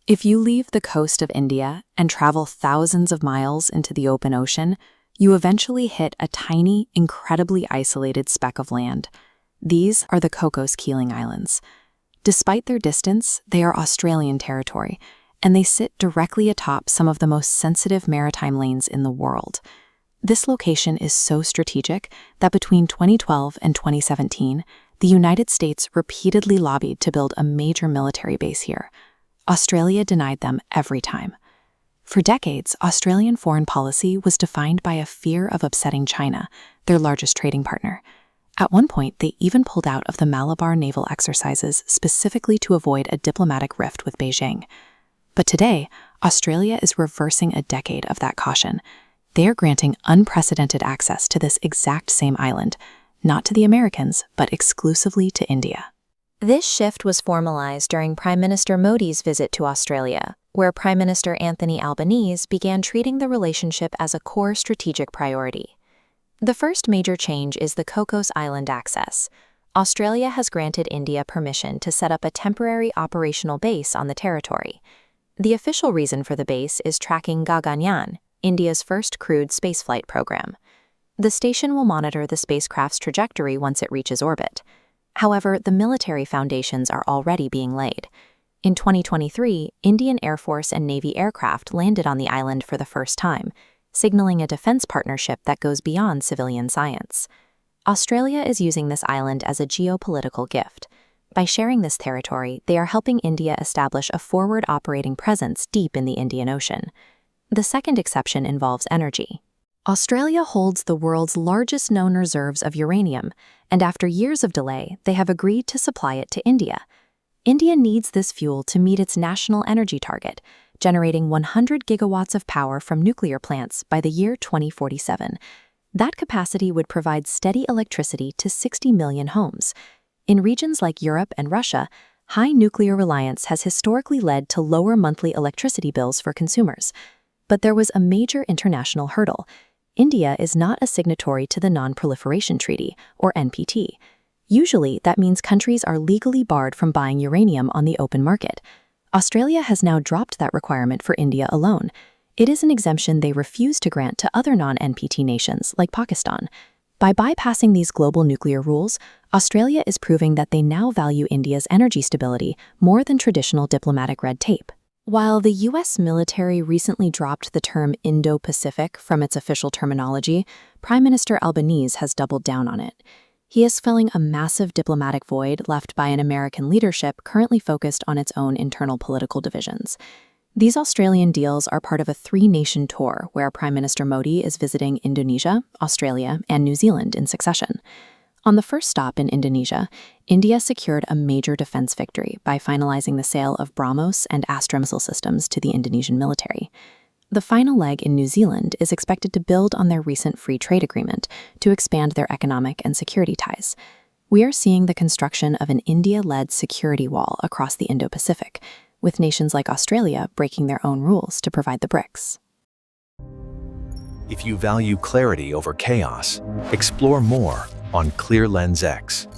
If you leave the coast of India and travel thousands of miles into the open ocean, you eventually hit a tiny, incredibly isolated speck of land. These are the Cocos Keeling Islands. Despite their distance, they are Australian territory, and they sit directly atop some of the most sensitive maritime lanes in the world. This location is so strategic that between 2012 and 2017, the United States repeatedly lobbied to build a major military base here. Australia denied them every time. For decades, Australian foreign policy was defined by a fear of upsetting China, their largest trading partner. At one point, they even pulled out of the Malabar naval exercises specifically to avoid a diplomatic rift with Beijing. But today, Australia is reversing a decade of that caution. They are granting unprecedented access to this exact same island, not to the Americans, but exclusively to India. This shift was formalized during Prime Minister Modi's visit to Australia, where Prime Minister Anthony Albanese began treating the relationship as a core strategic priority. The first major change is the Cocos Island access. Australia has granted India permission to set up a temporary operational base on the territory. The official reason for the base is tracking Gaganyaan, India's first crewed spaceflight program. The station will monitor the spacecraft's trajectory once it reaches orbit. However, the military foundations are already being laid. In 2023, Indian Air Force and Navy aircraft landed on the island for the first time, signaling a defense partnership that goes beyond civilian science. Australia is using this island as a geopolitical gift. By sharing this territory, they are helping India establish a forward operating presence deep in the Indian Ocean. The second exception involves energy. Australia holds the world's largest known reserves of uranium, and after years of delay, they have agreed to supply it to India. India needs this fuel to meet its national energy target, generating 100 gigawatts of power from nuclear plants by the year 2047. That capacity would provide steady electricity to 60 million homes. In regions like Europe and Russia, high nuclear reliance has historically led to lower monthly electricity bills for consumers. But there was a major international hurdle. India is not a signatory to the Non-Proliferation Treaty, or NPT. Usually, that means countries are legally barred from buying uranium on the open market. Australia has now dropped that requirement for India alone. It is an exemption they refuse to grant to other non-NPT nations, like Pakistan. By bypassing these global nuclear rules, Australia is proving that they now value India's energy stability more than traditional diplomatic red tape. While the U.S. military recently dropped the term Indo-Pacific from its official terminology, Prime Minister Albanese has doubled down on it. He is filling a massive diplomatic void left by an American leadership currently focused on its own internal political divisions. These Australian deals are part of a three-nation tour where Prime Minister Modi is visiting Indonesia, Australia, and New Zealand in succession. On the first stop in Indonesia, India secured a major defense victory by finalizing the sale of BrahMos and Astra missile systems to the Indonesian military. The final leg in New Zealand is expected to build on their recent free trade agreement to expand their economic and security ties. We are seeing the construction of an India-led security wall across the Indo-Pacific, with nations like Australia breaking their own rules to provide the bricks. If you value clarity over chaos, explore more on Clear Lens X.